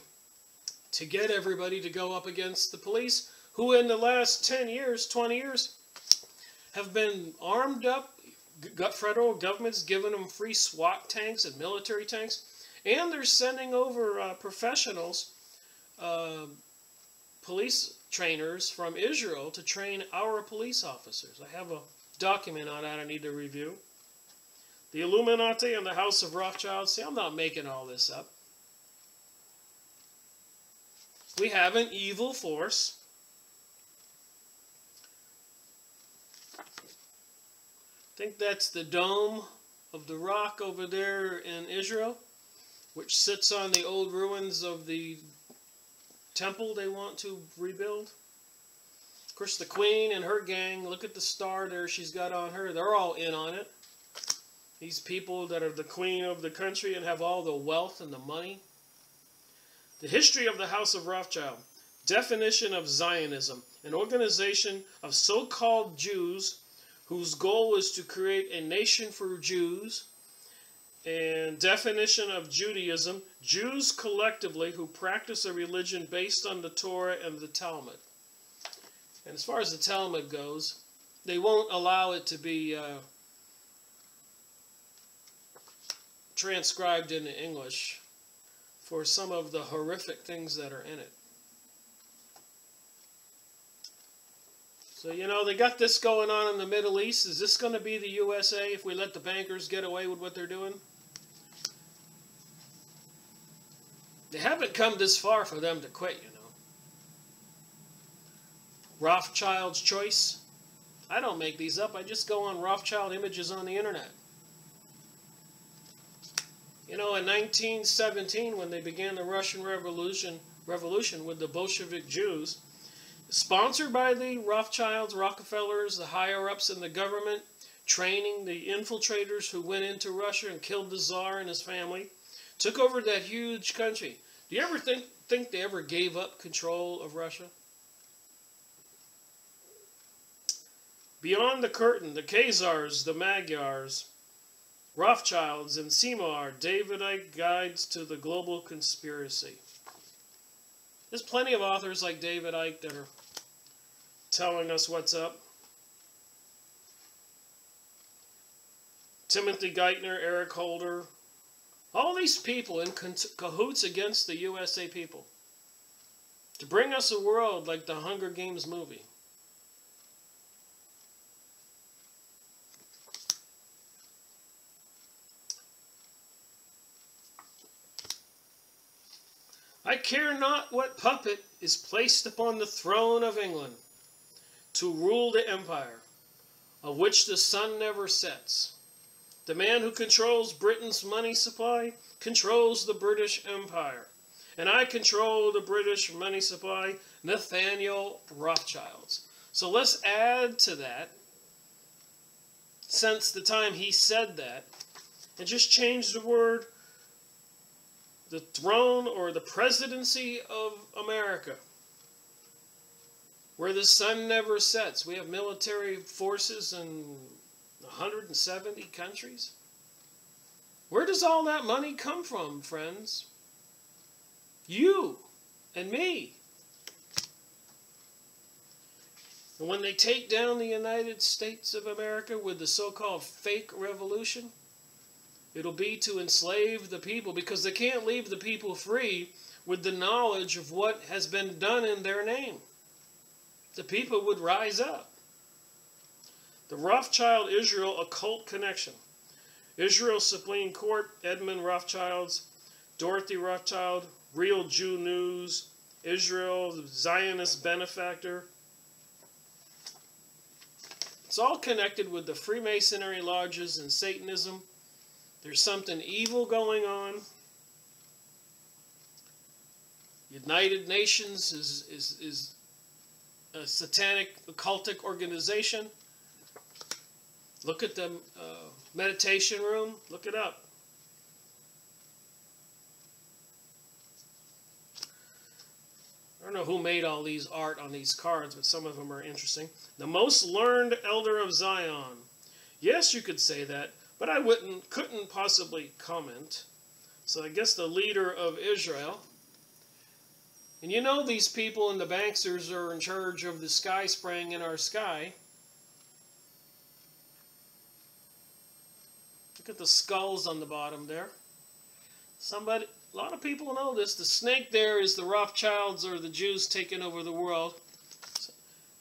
to get everybody to go up against the police, who in the last 10 years, 20 years, have been armed up. Federal government's giving them free SWAT tanks and military tanks, and they're sending over professionals, police trainers from Israel to train our police officers. I have a document on that I need to review. The Illuminati and the House of Rothschild. See, I'm not making all this up. We have an evil force. I think that's the Dome of the Rock over there in Israel, which sits on the old ruins of the temple they want to rebuild. Of course, the Queen and her gang, look at the star there she's got on her. They're all in on it. These people that are the queen of the country and have all the wealth and the money. The history of the House of Rothschild. Definition of Zionism. An organization of so-called Jews whose goal is to create a nation for Jews. And definition of Judaism. Jews collectively who practice a religion based on the Torah and the Talmud. And as far as the Talmud goes, they won't allow it to be transcribed into English for some of the horrific things that are in it. So, you know, they got this going on in the Middle East. Is this going to be the USA if we let the bankers get away with what they're doing? They haven't come this far for them to quit, you know. Rothschild's choice. I don't make these up. I just go on Rothschild images on the internet. You know, in 1917, when they began the Russian Revolution with the Bolshevik Jews, sponsored by the Rothschilds, Rockefellers, the higher-ups in the government, training the infiltrators who went into Russia and killed the Tsar and his family, took over that huge country. Do you ever think they ever gave up control of Russia? Beyond the curtain, the Khazars, the Magyars, Rothschilds, and Seymour, Davidite guides to the global conspiracy. There's plenty of authors like David Icke that are telling us what's up. Timothy Geithner, Eric Holder, all these people in cahoots against the USA people to bring us a world like the Hunger Games movie. I care not what puppet is placed upon the throne of England to rule the empire, of which the sun never sets. The man who controls Britain's money supply controls the British Empire. And I control the British money supply, Nathaniel Rothschilds. So let's add to that, since the time he said that, and just change the word, the throne or the presidency of America, where the sun never sets. We have military forces in 170 countries. Where does all that money come from, friends? You and me. And when they take down the United States of America with the so-called fake revolution, it'll be to enslave the people, because they can't leave the people free with the knowledge of what has been done in their name. The people would rise up. The Rothschild-Israel occult connection. Israel Supreme Court, Edmund Rothschilds, Dorothy Rothschild, Real Jew News, Israel, the Zionist benefactor. It's all connected with the Freemasonry lodges and Satanism. There's something evil going on. United Nations is a satanic occultic organization. Look at the meditation room. Look it up. I don't know who made all these art on these cards, but some of them are interesting. The most learned elder of Zion. Yes, you could say that, but I couldn't possibly comment. So I guess the leader of Israel. And you know these people and the banksters are in charge of the sky spraying in our sky. Look at the skulls on the bottom there. A lot of people know this. The snake there is the Rothschilds or the Jews taking over the world.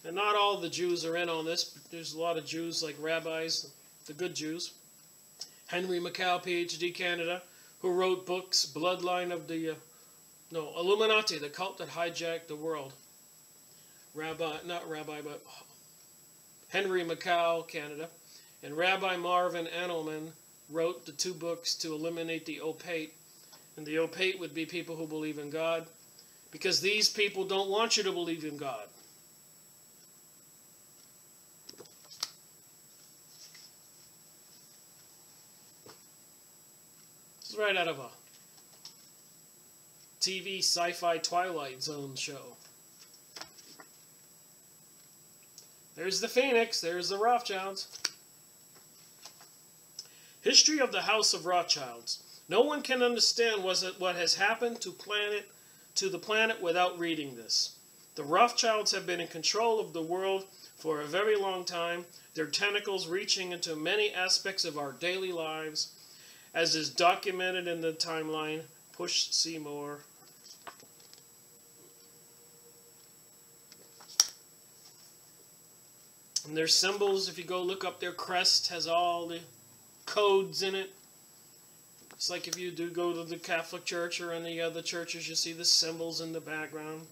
And not all the Jews are in on this. There's a lot of Jews like rabbis, the good Jews. Henry Macau, PhD, Canada, who wrote books, Bloodline of the, Illuminati, the cult that hijacked the world. Henry Macau, Canada. And Rabbi Marvin Engelman wrote the 2 books to eliminate the opate. And the opate would be people who believe in God. Because these people don't want you to believe in God. This is right out of a TV sci-fi Twilight Zone show. There's the Phoenix, there's the Rothschilds. History of the House of Rothschilds. No one can understand what has happened to the planet without reading this. The Rothschilds have been in control of the world for a very long time, their tentacles reaching into many aspects of our daily lives, as is documented in the timeline. Push see more. And their symbols, if you go look up their crest, has all the codes in it. It's like if you do go to the Catholic Church or any other churches, you see the symbols in the background.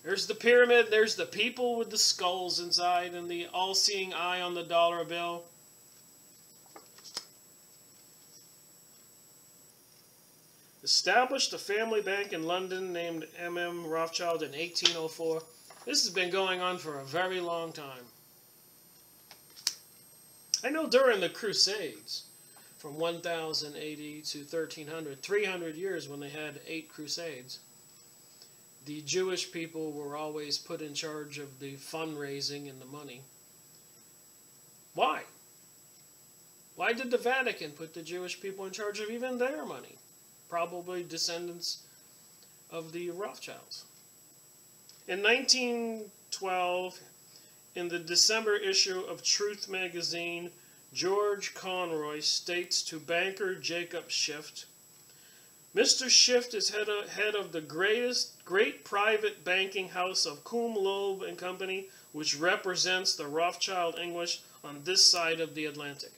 There's the pyramid, there's the people with the skulls inside and the all-seeing eye on the dollar bill. Established a family bank in London named M.M. Rothschild in 1804. This has been going on for a very long time. I know during the Crusades, from 1080 to 1300, 300 years when they had 8 Crusades, the Jewish people were always put in charge of the fundraising and the money. Why? Why did the Vatican put the Jewish people in charge of even their money? Probably descendants of the Rothschilds. In 1912, in the December issue of Truth magazine, George Conroy states to banker Jacob Schiff, Mr. Schiff is head of the great private banking house of Coombe, Loeb and Company, which represents the Rothschild English on this side of the Atlantic.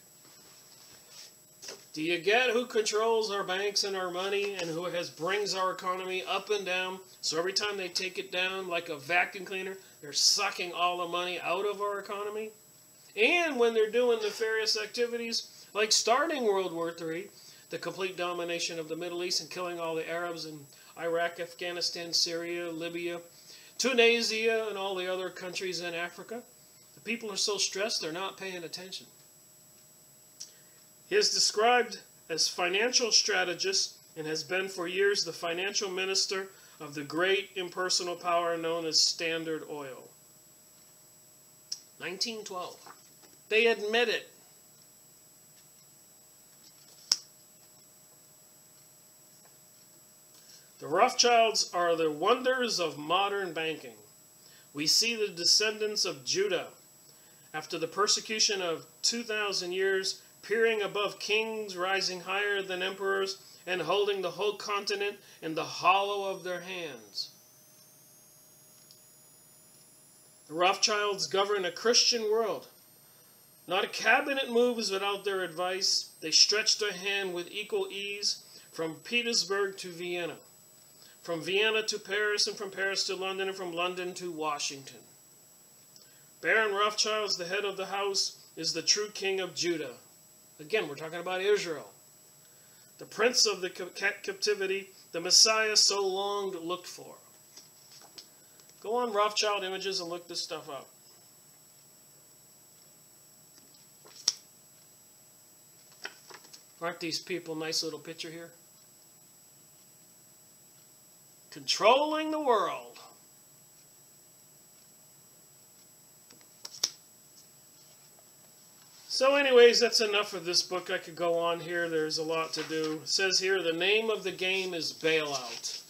Do you get who controls our banks and our money and who brings our economy up and down? So every time they take it down like a vacuum cleaner, they're sucking all the money out of our economy. And when they're doing nefarious activities like starting World War III, the complete domination of the Middle East and killing all the Arabs in Iraq, Afghanistan, Syria, Libya, Tunisia, and all the other countries in Africa, the people are so stressed they're not paying attention. He is described as financial strategist and has been for years the financial minister of the great impersonal power known as Standard Oil. 1912. They admit it. The Rothschilds are the wonders of modern banking. We see the descendants of Judah, after the persecution of 2,000 years, peering above kings, rising higher than emperors, and holding the whole continent in the hollow of their hands. The Rothschilds govern a Christian world. Not a cabinet moves without their advice. They stretch their hand with equal ease from Petersburg to Vienna, from Vienna to Paris, and from Paris to London, and from London to Washington. Baron Rothschild, the head of the house, is the true king of Judah. Again, we're talking about Israel. The prince of the captivity, the Messiah so long looked for. Go on Rothschild images and look this stuff up. Aren't these people nice little picture here? Controlling the world. So anyways, that's enough of this book. I could go on here. There's a lot to do. It says here, the name of the game is bailout.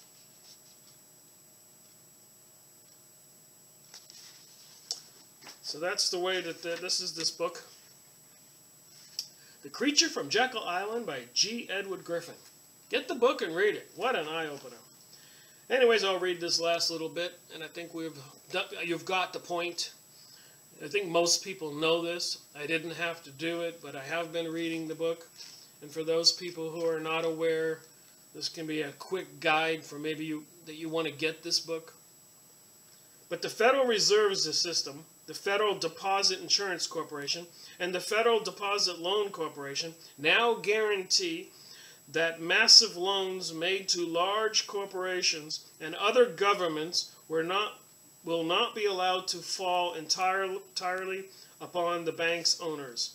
So that's the way that this is this book. The Creature from Jekyll Island by G. Edward Griffin. Get the book and read it. What an eye-opener. Anyways, I'll read this last little bit, and I think you've got the point. I think most people know this. I didn't have to do it, but I have been reading the book. And for those people who are not aware, this can be a quick guide for maybe that you want to get this book. But the Federal Reserve is a system. The Federal Deposit Insurance Corporation and the Federal Deposit Loan Corporation now guarantee that massive loans made to large corporations and other governments will not be allowed to fall entirely upon the bank's owners.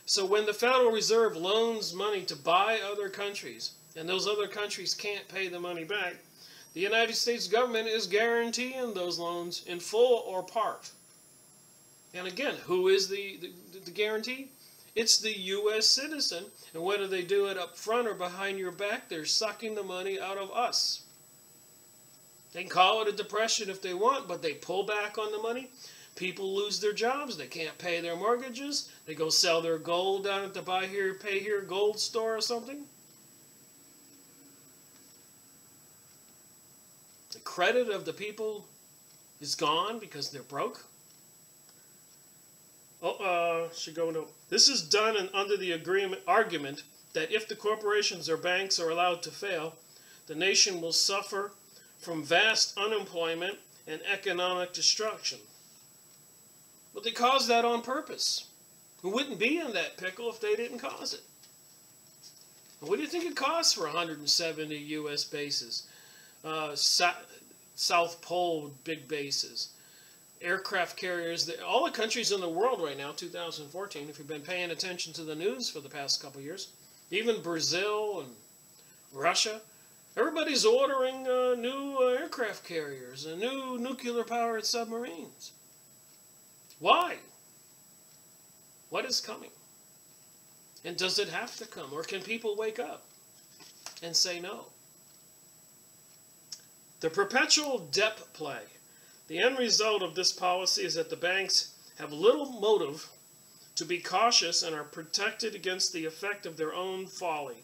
So when the Federal Reserve loans money to buy other countries, and those other countries can't pay the money back, the United States government is guaranteeing those loans in full or part. And again, who is the guarantee? It's the U.S. citizen. And whether they do it up front or behind your back, they're sucking the money out of us. They can call it a depression if they want, but they pull back on the money. People lose their jobs. They can't pay their mortgages. They go sell their gold down at the buy here, pay here gold store or something. The credit of the is gone because they're broke. This is done under the argument that if the corporations or banks are allowed to fail, the nation will suffer from vast unemployment and economic destruction. But they caused that on purpose. We wouldn't be in that pickle if they didn't cause it. And what do you think it costs for 170 U.S. bases? South Pole big bases. Aircraft carriers, all the countries in the world right now, 2014, if you've been paying attention to the news for the past couple of years, even Brazil and Russia, everybody's ordering new aircraft carriers and new nuclear-powered submarines. Why? What is coming? And does it have to come? Or can people wake up and say no? The perpetual debt play. The end result of this policy is that the banks have little motive to be cautious and are protected against the effect of their own folly.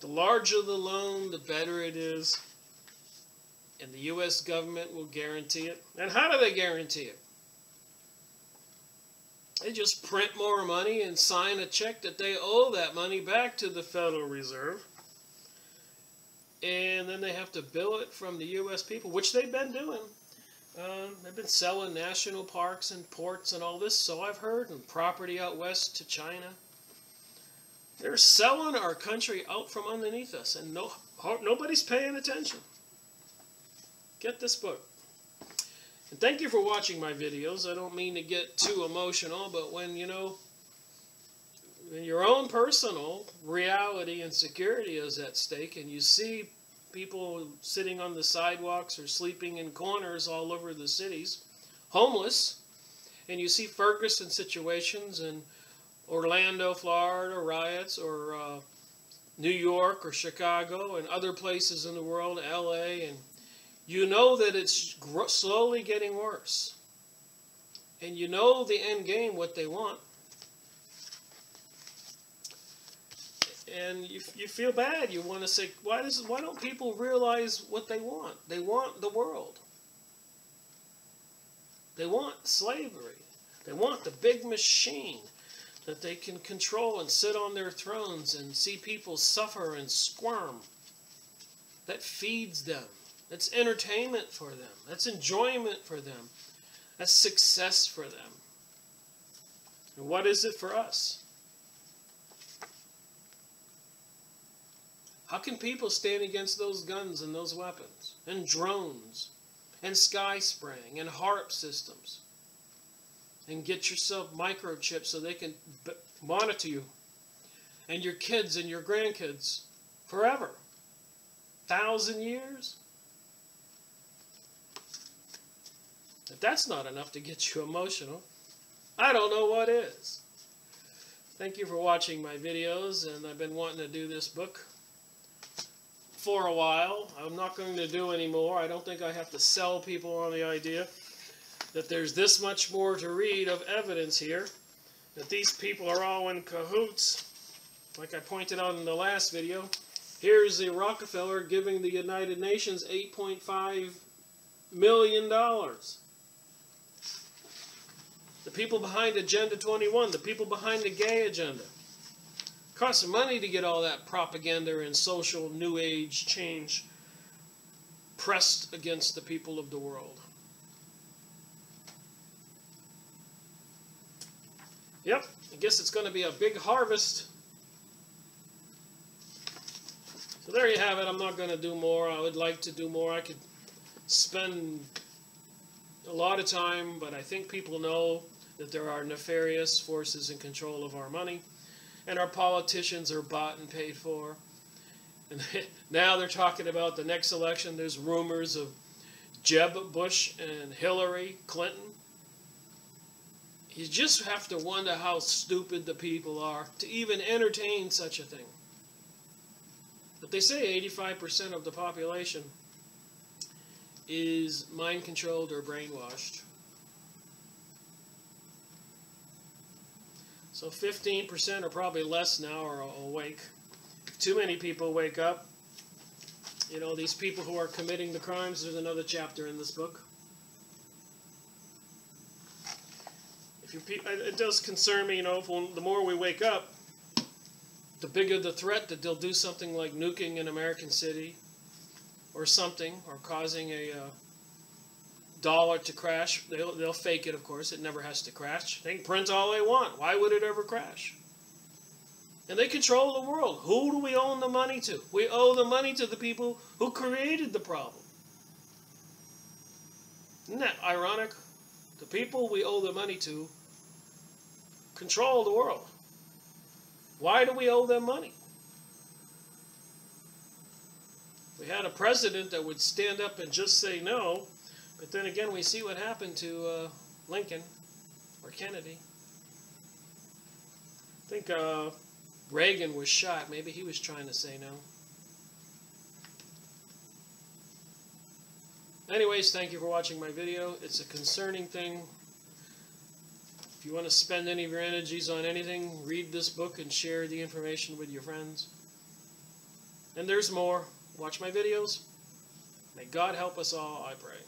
The larger the loan, the better it is, and the U.S. government will guarantee it. And how do they guarantee it? They just print more money and sign a check that they owe that money back to the Federal Reserve. And then they have to bill it from the U.S. people, which they've been doing. They've been selling national parks and ports and all this, so I've heard, and property out west to China. They're selling our country out from underneath us, and nobody's paying attention. Get this book. And thank you for watching my videos. I don't mean to get too emotional, but when, when your own personal reality and security is at stake, and you see people sitting on the sidewalks or sleeping in corners all over the cities, homeless, and you see Ferguson situations in Orlando, Florida, riots, or New York or Chicago and other places in the world, LA, and you know that it's slowly getting worse. And you know the end game, what they want. And you feel bad. You want to say, why don't people realize what they want? They want the world. They want slavery. They want the big machine that they can control and sit on their thrones and see people suffer and squirm. That feeds them. That's entertainment for them. That's enjoyment for them. That's success for them. And what is it for us? How can people stand against those guns and those weapons and drones and sky spraying and HARP systems and get yourself microchips so they can monitor you and your kids and your grandkids forever? 1,000 years? If that's not enough to get you emotional, I don't know what is. Thank you for watching my videos, and I've been wanting to do this book for a while. I'm not going to do any more. I don't think I have to sell people on the idea that there's this much more to read of evidence here, that these people are all in cahoots. Like I pointed out in the last video, here's the Rockefeller giving the United Nations $8.5 million. The people behind Agenda 21, the people behind the gay agenda. It costs money to get all that propaganda and social new age change pressed against the people of the world. Yep, I guess it's going to be a big harvest. So there you have it. I'm not going to do more. I would like to do more. I could spend a lot of time, but I think people know that there are nefarious forces in control of our money, and our politicians are bought and paid for. And now they're talking about the next election. There's rumors of Jeb Bush and Hillary Clinton. You just have to wonder how stupid the people are to even entertain such a thing. But they say 85% of the population is mind-controlled or brainwashed. So 15% or probably less now are awake. Too many people wake up. You know, these people who are committing the crimes, there's another chapter in this book. It does concern me, you know, the more we wake up, the bigger the threat that they'll do something like nuking an American city or something, or causing a dollar to crash. They'll fake it, of course. It never has to crash. They can print all they want. Why would it ever crash? And they control the world. Who do we owe the money to? We owe the money to the people who created the problem. Isn't that ironic? The people we owe the money to control the world. Why do we owe them money? We had a president that would stand up and just say no, but then again we see what happened to Lincoln or Kennedy. I think Reagan was shot. Maybe he was trying to say no. Anyways, thank you for watching my video. It's a concerning thing. If you want to spend any of your energies on anything, read this book and share the information with your friends. And there's more. Watch my videos. May God help us all, I pray.